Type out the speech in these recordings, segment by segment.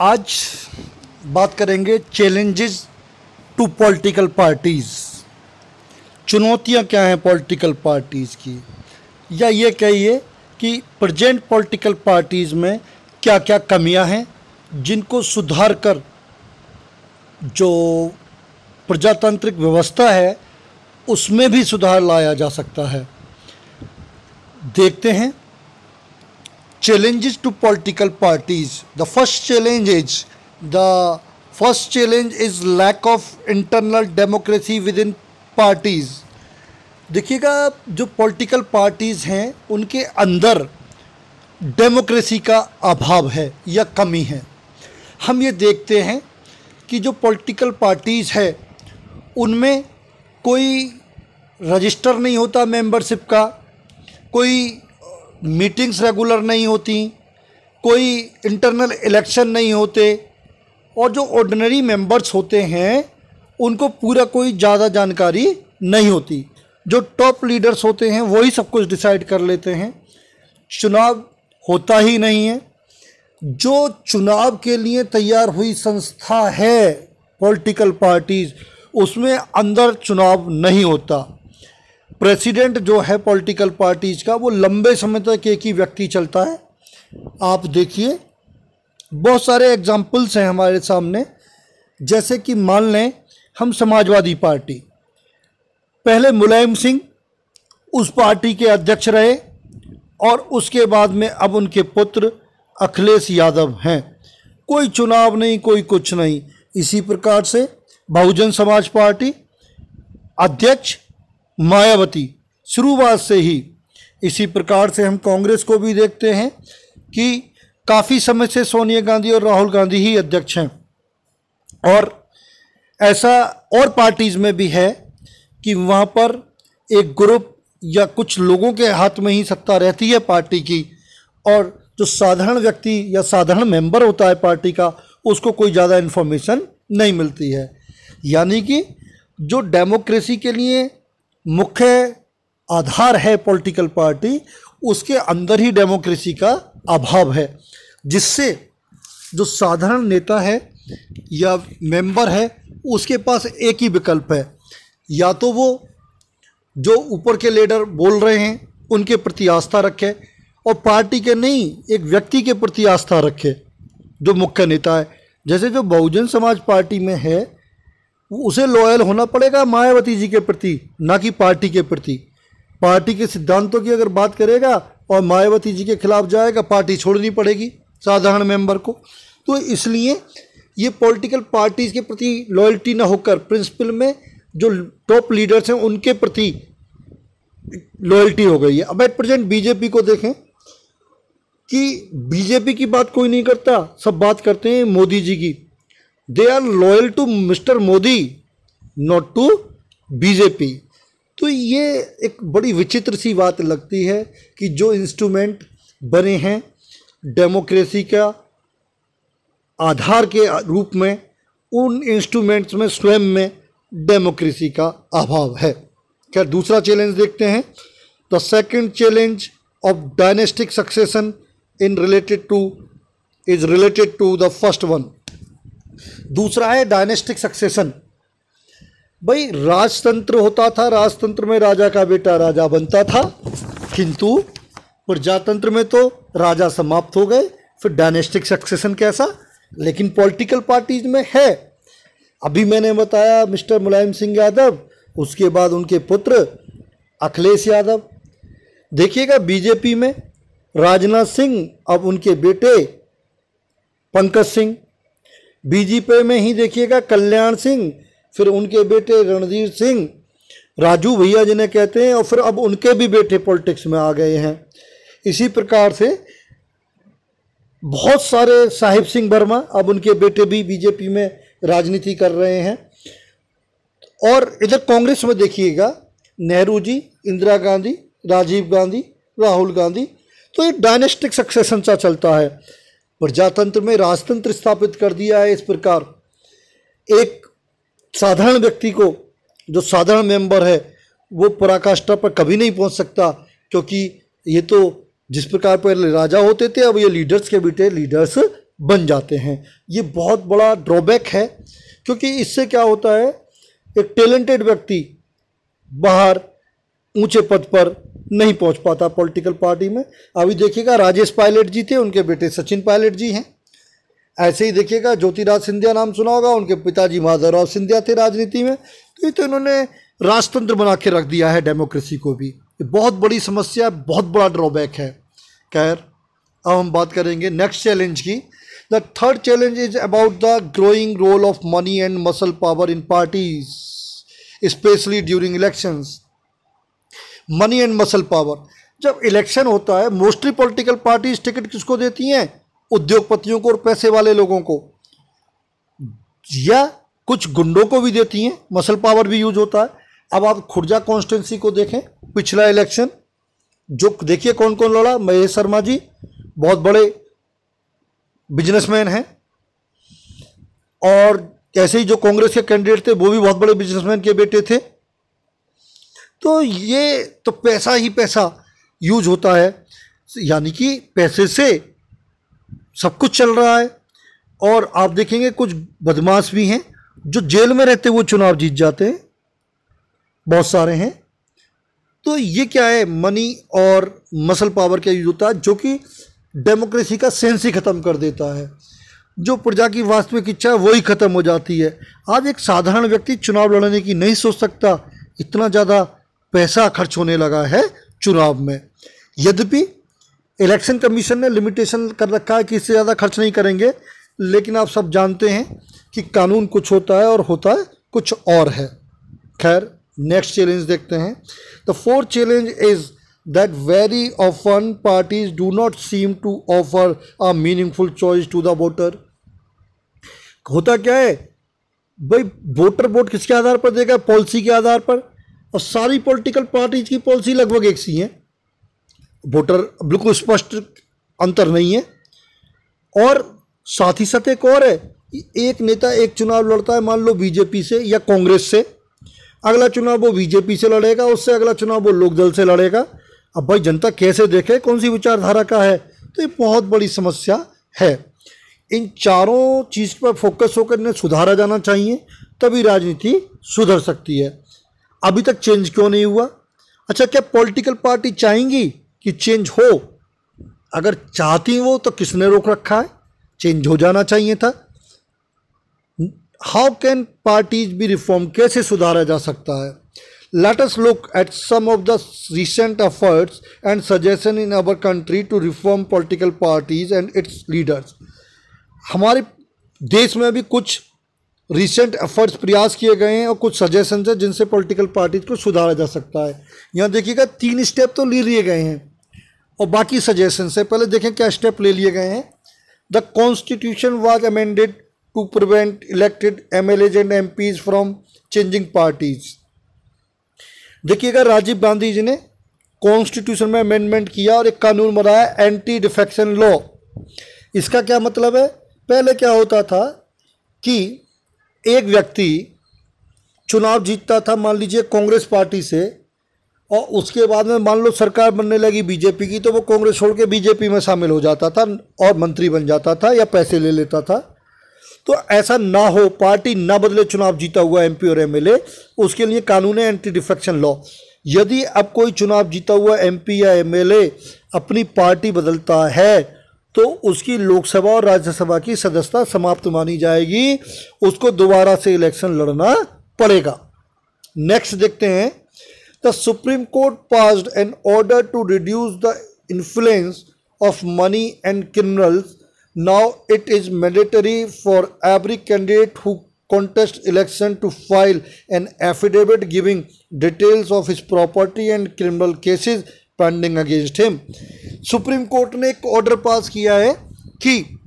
आज बात करेंगे चैलेंजेस टू पॉलिटिकल पार्टीज़। चुनौतियां क्या हैं पॉलिटिकल पार्टीज़ की, या ये कहिए कि प्रेजेंट पॉलिटिकल पार्टीज़ में क्या क्या कमियां हैं जिनको सुधार कर जो प्रजातांत्रिक व्यवस्था है उसमें भी सुधार लाया जा सकता है। देखते हैं challenges to political parties. The first challenge is lack of internal democracy within parties. देखिएगा, जो पॉलिटिकल पार्टीज़ हैं उनके अंदर डेमोक्रेसी का अभाव है या कमी है। हम ये देखते हैं कि जो पॉलिटिकल पार्टीज़ है उनमें कोई रजिस्टर नहीं होता मेंबरशिप का, कोई मीटिंग्स रेगुलर नहीं होती, कोई इंटरनल इलेक्शन नहीं होते, और जो ऑर्डिनरी मेंबर्स होते हैं उनको पूरा कोई ज़्यादा जानकारी नहीं होती। जो टॉप लीडर्स होते हैं वही सब कुछ डिसाइड कर लेते हैं। चुनाव होता ही नहीं है। जो चुनाव के लिए तैयार हुई संस्था है पॉलिटिकल पार्टीज़, उसमें अंदर चुनाव नहीं होता। प्रेसिडेंट जो है पॉलिटिकल पार्टीज़ का वो लंबे समय तक एक ही व्यक्ति चलता है। आप देखिए, बहुत सारे एग्जाम्पल्स हैं हमारे सामने। जैसे कि मान लें हम समाजवादी पार्टी, पहले मुलायम सिंह उस पार्टी के अध्यक्ष रहे और उसके बाद में अब उनके पुत्र अखिलेश यादव हैं। कोई चुनाव नहीं, कोई कुछ नहीं। इसी प्रकार से बहुजन समाज पार्टी अध्यक्ष मायावती शुरुआत से ही। इसी प्रकार से हम कांग्रेस को भी देखते हैं कि काफ़ी समय से सोनिया गांधी और राहुल गांधी ही अध्यक्ष हैं। और ऐसा और पार्टीज़ में भी है कि वहाँ पर एक ग्रुप या कुछ लोगों के हाथ में ही सत्ता रहती है पार्टी की, और जो साधारण व्यक्ति या साधारण मेंबर होता है पार्टी का, उसको कोई ज़्यादा इन्फॉर्मेशन नहीं मिलती है। यानी कि जो डेमोक्रेसी के लिए मुख्य आधार है पॉलिटिकल पार्टी, उसके अंदर ही डेमोक्रेसी का अभाव है, जिससे जो साधारण नेता है या मेंबर है उसके पास एक ही विकल्प है, या तो वो जो ऊपर के लीडर बोल रहे हैं उनके प्रति आस्था रखे और पार्टी के नहीं, एक व्यक्ति के प्रति आस्था रखे जो मुख्य नेता है। जैसे जो बहुजन समाज पार्टी में है उसे लॉयल होना पड़ेगा मायावती जी के प्रति, ना कि पार्टी के प्रति। पार्टी के सिद्धांतों की अगर बात करेगा और मायावती जी के खिलाफ जाएगा, पार्टी छोड़नी पड़ेगी साधारण मेंबर को। तो इसलिए ये पॉलिटिकल पार्टीज़ के प्रति लॉयल्टी ना होकर प्रिंसिपल में जो टॉप लीडर्स हैं उनके प्रति लॉयल्टी हो गई है। अब एट प्रेजेंट बीजेपी को देखें कि बीजेपी की बात कोई नहीं करता, सब बात करते हैं मोदी जी की। They are loyal to mister Modi, not to BJP. तो ये एक बड़ी विचित्र सी बात लगती है कि जो इंस्ट्रूमेंट बने हैं डेमोक्रेसी का आधार के रूप में, उन इंस्ट्रूमेंट्स में स्वयं में डेमोक्रेसी का अभाव है। क्या दूसरा चैलेंज देखते हैं। The second challenge of dynastic succession is related to the first one. दूसरा है डायनेस्टिक सक्सेशन। भाई, राजतंत्र होता था, राजतंत्र में राजा का बेटा राजा बनता था, किंतु प्रजातंत्र में तो राजा समाप्त हो गए, फिर डायनेस्टिक सक्सेशन कैसा। लेकिन पॉलिटिकल पार्टीज में है। अभी मैंने बताया मिस्टर मुलायम सिंह यादव, उसके बाद उनके पुत्र अखिलेश यादव। देखिएगा बीजेपी में राजनाथ सिंह, अब उनके बेटे पंकज सिंह। बीजेपी में ही देखिएगा कल्याण सिंह, फिर उनके बेटे रणधीर सिंह, राजू भैया जिन्हें कहते हैं, और फिर अब उनके भी बेटे पॉलिटिक्स में आ गए हैं। इसी प्रकार से बहुत सारे साहिब सिंह वर्मा, अब उनके बेटे भी बीजेपी में राजनीति कर रहे हैं। और इधर कांग्रेस में देखिएगा नेहरू जी, इंदिरा गांधी, राजीव गांधी, राहुल गांधी। तो ये डायनेस्टिक सक्सेशन सा चलता है। प्रजातंत्र में राजतंत्र स्थापित कर दिया है। इस प्रकार एक साधारण व्यक्ति को, जो साधारण मेंबर है, वो पराकाष्ठा पर कभी नहीं पहुंच सकता, क्योंकि ये तो जिस प्रकार पहले राजा होते थे, अब ये लीडर्स के बेटे लीडर्स बन जाते हैं। ये बहुत बड़ा ड्रॉबैक है, क्योंकि इससे क्या होता है, एक टैलेंटेड व्यक्ति बाहर ऊंचे पद पर नहीं पहुंच पाता पॉलिटिकल पार्टी में। अभी देखिएगा राजेश पायलट जी थे, उनके बेटे सचिन पायलट जी हैं। ऐसे ही देखिएगा ज्योतिराज सिंधिया नाम सुना होगा, उनके पिताजी माधवराव सिंधिया थे राजनीति में। तो इन्होंने राजतंत्र बना के रख दिया है डेमोक्रेसी को भी। ये बहुत बड़ी समस्या, बहुत बड़ा ड्रॉबैक है। खैर, अब हम बात करेंगे नेक्स्ट चैलेंज की। The third challenge is about the growing role of money and muscle power in parties, specially during elections. Money and muscle power, जब इलेक्शन होता है मोस्टली पॉलिटिकल पार्टीज टिकट किसको देती हैं? उद्योगपतियों को और पैसे वाले लोगों को, या कुछ गुंडों को भी देती हैं। मसल पावर भी यूज होता है। अब आप खुर्जा कॉन्स्टिट्यूंसी को देखें, पिछला इलेक्शन जो देखिए कौन कौन लड़ा। महेश शर्मा जी बहुत बड़े बिजनेसमैन हैं, और ऐसे ही जो कांग्रेस के कैंडिडेट थे वो भी बहुत बड़े बिजनेसमैन के बेटे थे। तो ये तो पैसा ही पैसा यूज होता है, यानी कि पैसे से सब कुछ चल रहा है। और आप देखेंगे कुछ बदमाश भी हैं जो जेल में रहते वो चुनाव जीत जाते हैं, बहुत सारे हैं। तो ये क्या है, मनी और मसल पावर का यूज होता है, जो कि डेमोक्रेसी का सेंस ही ख़त्म कर देता है। जो प्रजा की वास्तविक इच्छा है वही ख़त्म हो जाती है। आज एक साधारण व्यक्ति चुनाव लड़ने की नहीं सोच सकता, इतना ज़्यादा पैसा खर्च होने लगा है चुनाव में। यद्यपि इलेक्शन कमीशन ने लिमिटेशन कर रखा है कि इससे ज़्यादा खर्च नहीं करेंगे, लेकिन आप सब जानते हैं कि कानून कुछ होता है और होता है कुछ और है। खैर, नेक्स्ट चैलेंज देखते हैं। The fourth challenge is that very often parties do not seem to offer a meaningful choice to the voter. होता क्या है भाई, वोटर वोट किसके आधार पर देगा? पॉलिसी के आधार पर। और सारी पॉलिटिकल पार्टीज की पॉलिसी लगभग एक सी है, वोटर बिल्कुल स्पष्ट अंतर नहीं है। और साथ ही साथ एक और है, एक नेता एक चुनाव लड़ता है, मान लो बीजेपी से या कांग्रेस से, अगला चुनाव वो बीजेपी से लड़ेगा, उससे अगला चुनाव वो लोकदल से लड़ेगा। अब भाई जनता कैसे देखे कौन सी विचारधारा का है? तो ये बहुत बड़ी समस्या है। इन चारों चीज़ पर फोकस होकर इन्हें सुधारा जाना चाहिए, तभी राजनीति सुधर सकती है। अभी तक चेंज क्यों नहीं हुआ? अच्छा, क्या पॉलिटिकल पार्टी चाहेंगी कि चेंज हो? अगर चाहती वो तो किसने रोक रखा है? चेंज हो जाना चाहिए था। How can parties be reform, कैसे सुधारा जा सकता है? Let us look at some of the recent efforts and suggestion in our country to reform political parties and its leaders. हमारे देश में अभी कुछ रिसेंट एफर्ट्स प्रयास किए गए हैं और कुछ सजेशंस हैं जिनसे पॉलिटिकल पार्टीज को सुधारा जा सकता है। यहाँ देखिएगा 3 स्टेप तो ले लिए गए हैं और बाकी सजेशन से पहले देखें क्या स्टेप ले लिए गए हैं। The constitution was amended to prevent elected MLAs and MPs from changing parties. देखिएगा राजीव गांधी जी ने कॉन्स्टिट्यूशन में अमेंडमेंट किया और एक कानून बनाया, एंटी डिफेक्शन लॉ। इसका क्या मतलब है? पहले क्या होता था कि एक व्यक्ति चुनाव जीतता था, मान लीजिए कांग्रेस पार्टी से, और उसके बाद में मान लो सरकार बनने लगी बीजेपी की, तो वो कांग्रेस छोड़ के बीजेपी में शामिल हो जाता था और मंत्री बन जाता था या पैसे ले लेता था। तो ऐसा ना हो, पार्टी ना बदले चुनाव जीता हुआ एमपी और एमएलए, उसके लिए कानून है एंटी डिफेक्शन लॉ। यदि अब कोई चुनाव जीता हुआ एमपी या एमएलए अपनी पार्टी बदलता है तो उसकी लोकसभा और राज्यसभा की सदस्यता समाप्त मानी जाएगी, उसको दोबारा से इलेक्शन लड़ना पड़ेगा। नेक्स्ट देखते हैं। The Supreme Court passed an order to reduce the influence of money and criminals. Now it is mandatory for every candidate who contest election to file an affidavit giving details of his property and criminal cases pending against him। Supreme court ने एक order pass किया है कि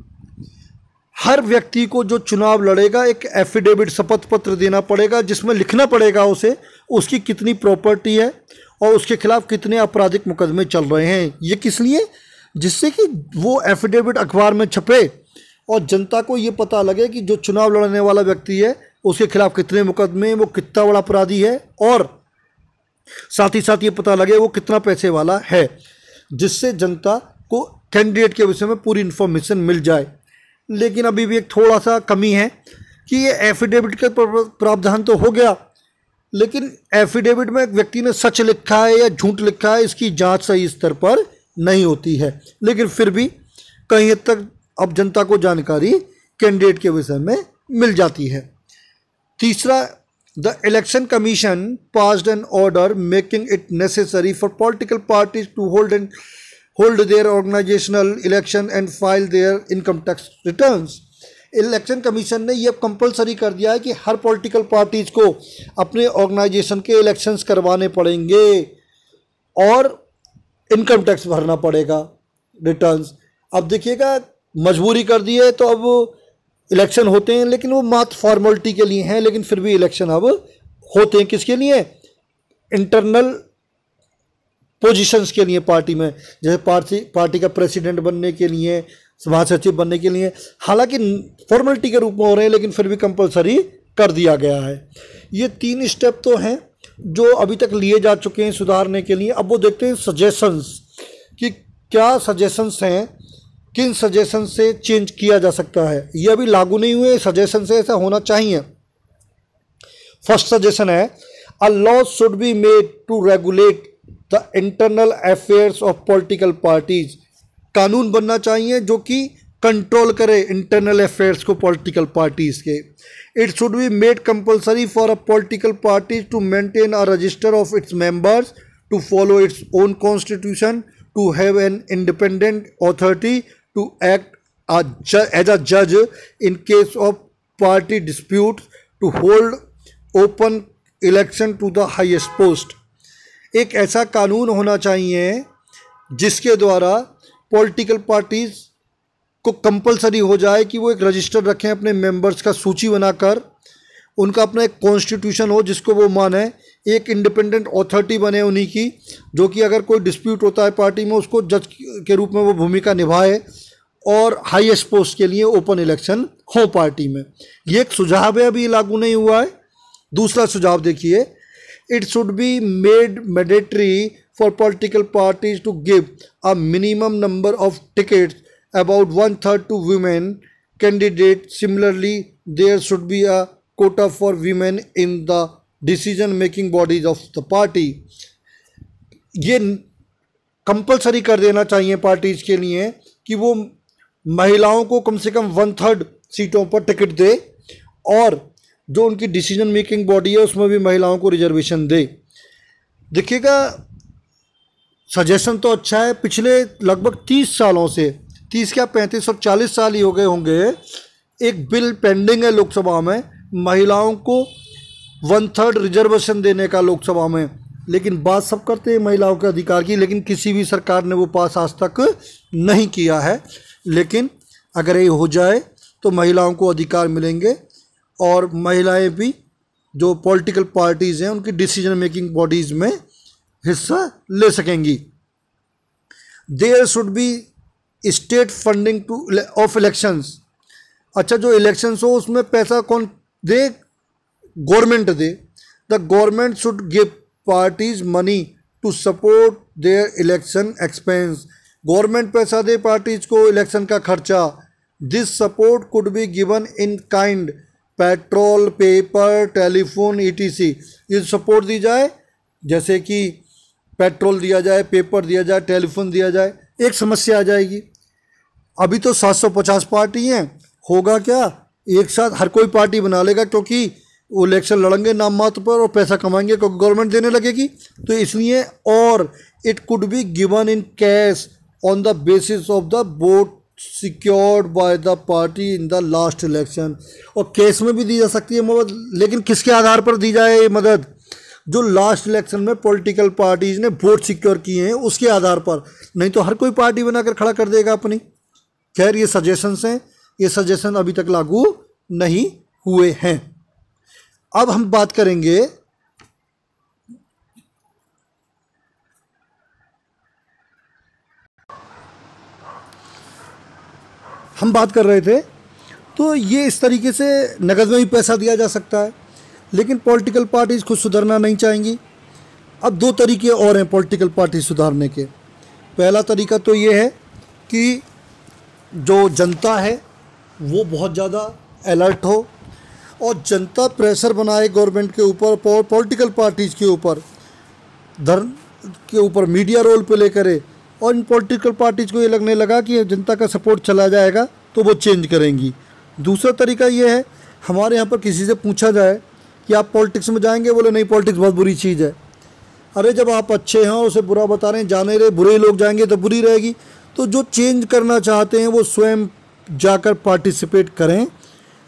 हर व्यक्ति को जो चुनाव लड़ेगा एक एफिडेविट, शपथ पत्र देना पड़ेगा, जिसमें लिखना पड़ेगा उसे उसकी कितनी प्रॉपर्टी है और उसके खिलाफ कितने आपराधिक मुकदमे चल रहे हैं। ये किस लिए? जिससे कि वो एफिडेविट अखबार में छपे और जनता को ये पता लगे कि जो चुनाव लड़ने वाला व्यक्ति है उसके खिलाफ कितने मुकदमे, वो कितना बड़ा अपराधी है, और साथ ही साथ ये पता लगे वो कितना पैसे वाला है, जिससे जनता को कैंडिडेट के विषय में पूरी इन्फॉर्मेशन मिल जाए। लेकिन अभी भी एक थोड़ा सा कमी है कि ये एफिडेविट का प्रावधान तो हो गया, लेकिन एफिडेविट में एक व्यक्ति ने सच लिखा है या झूठ लिखा है, इसकी जांच सही स्तर पर नहीं होती है। लेकिन फिर भी कहीं हद तक अब जनता को जानकारी कैंडिडेट के विषय में मिल जाती है। तीसरा, the Election Commission passed an order making it necessary for political parties to hold their organisational election and file their income tax returns. Election Commission ने यह कंपलसरी कर दिया है कि हर पॉलिटिकल पार्टीज को अपने ऑर्गेनाइजेशन के इलेक्शंस करवाने पड़ेंगे और इनकम टैक्स भरना पड़ेगा, रिटर्न्स। अब देखिएगा, मजबूरी कर दी है तो अब इलेक्शन होते हैं, लेकिन वो मात्र फॉर्मेलिटी के लिए हैं, लेकिन फिर भी इलेक्शन अब होते हैं। किसके लिए? इंटरनल पोजीशंस के लिए पार्टी में, जैसे पार्टी का प्रेसिडेंट बनने के लिए, महासचिव बनने के लिए। हालांकि फॉर्मेलिटी के रूप में हो रहे हैं, लेकिन फिर भी कंपलसरी कर दिया गया है। ये 3 स्टेप तो हैं जो अभी तक लिए जा चुके हैं सुधारने के लिए। अब वो देखते हैं सजेशंस कि क्या सजेशंस हैं, किन सजेशन से चेंज किया जा सकता है। ये अभी लागू नहीं हुए, सजेशन से ऐसा होना चाहिए। फर्स्ट सजेशन है, a law should be made to regulate the internal affairs of political parties. कानून बनना चाहिए जो कि कंट्रोल करे इंटरनल अफेयर्स को पॉलिटिकल पार्टीज के। It should be made compulsory for a political parties to maintain a register of its members, to follow its own constitution, to have an independent authority, to act as a judge in case of party disputes, to hold open election to the highest post। एक ऐसा कानून होना चाहिए जिसके द्वारा political parties को compulsory हो जाए कि वो एक रजिस्टर रखें अपने मेंबर्स का, सूची बनाकर, उनका अपना एक कॉन्स्टिट्यूशन हो जिसको वो माने, एक इंडिपेंडेंट अथॉरिटी बने उन्हीं की, जो कि अगर कोई डिस्प्यूट होता है पार्टी में उसको जज के रूप में वो भूमिका निभाए, और हाईएस्ट पोस्ट के लिए ओपन इलेक्शन हो पार्टी में। ये एक सुझाव है, अभी लागू नहीं हुआ है। दूसरा सुझाव देखिए, it should be made mandatory for political parties to give a minimum number of tickets about 1/3 to women candidate. Similarly there should be a quota for women in the decision making bodies of the party. ये compulsory कर देना चाहिए parties के लिए कि वो महिलाओं को कम से कम 1/3 सीटों पर टिकट दे, और जो उनकी डिसीजन मेकिंग बॉडी है उसमें भी महिलाओं को रिजर्वेशन दे। देखिएगा, सजेशन तो अच्छा है। पिछले लगभग 30 सालों से, 30 क्या 35 और 40 साल ही हो गए होंगे, एक बिल पेंडिंग है लोकसभा में महिलाओं को 1/3 रिजर्वेशन देने का लोकसभा में। लेकिन बात सब करते हैं महिलाओं के अधिकार की, लेकिन किसी भी सरकार ने वो पास आज तक नहीं किया है। लेकिन अगर ये हो जाए तो महिलाओं को अधिकार मिलेंगे, और महिलाएं भी जो पॉलिटिकल पार्टीज़ हैं उनकी डिसीजन मेकिंग बॉडीज़ में हिस्सा ले सकेंगी। There should be state funding to of elections. अच्छा, जो इलेक्शंस हो उसमें पैसा कौन दे? गवर्नमेंट दे। The government should give parties money to support their election expense. Government पैसा दे पार्टीज को इलेक्शन का खर्चा। This support could be given in kind, petrol, paper, telephone, ETC। ये सपोर्ट दी जाए, जैसे कि पेट्रोल दिया जाए, पेपर दिया जाए, टेलीफोन दिया जाए। एक समस्या आ जाएगी, अभी तो 750 पार्टी हैं, होगा क्या? एक साथ हर कोई पार्टी बना लेगा, क्योंकि वो इलेक्शन लड़ेंगे नाम मात्र पर और पैसा कमाएंगे क्योंकि गवर्नमेंट देने लगेगी। तो इसलिए, और it could be given in cash on the basis of the vote secured by the party in the last election. और कैश में भी दी जा सकती है मदद, लेकिन किसके आधार पर दी जाए ये मदद? जो लास्ट इलेक्शन में पॉलिटिकल पार्टीज ने वोट सिक्योर किए हैं उसके आधार पर, नहीं तो हर कोई पार्टी बनाकर खड़ा कर देगा अपनी। खैर, ये सजेशंस हैं, ये सजेशन अभी तक लागू नहीं हुए हैं। अब हम बात करेंगे हम बात कर रहे थे, तो ये इस तरीके से नकद में भी पैसा दिया जा सकता है, लेकिन पॉलिटिकल पार्टीज खुद सुधरना नहीं चाहेंगी। अब 2 तरीके और हैं पॉलिटिकल पार्टी सुधारने के। पहला तरीका तो ये है कि जो जनता है वो बहुत ज़्यादा अलर्ट हो और जनता प्रेशर बनाए गवर्नमेंट के ऊपर, पॉलिटिकल पार्टीज़ के ऊपर, धर्म के ऊपर मीडिया रोल प्ले करे और इन पॉलिटिकल पार्टीज़ को ये लगने लगा कि जनता का सपोर्ट चला जाएगा तो वो चेंज करेंगी। दूसरा तरीका ये है, हमारे यहाँ पर किसी से पूछा जाए कि आप पॉलिटिक्स में जाएंगे, बोले नहीं पॉलिटिक्स बहुत बुरी चीज़ है। अरे जब आप अच्छे हैं और उसे बुरा बता रहे हैं, जाने रहे, बुरे लोग जाएंगे तो बुरी रहेगी। तो जो चेंज करना चाहते हैं वो स्वयं जाकर पार्टिसिपेट करें,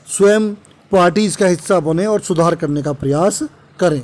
स्वयं पार्टीज़ का हिस्सा बने और सुधार करने का प्रयास करें।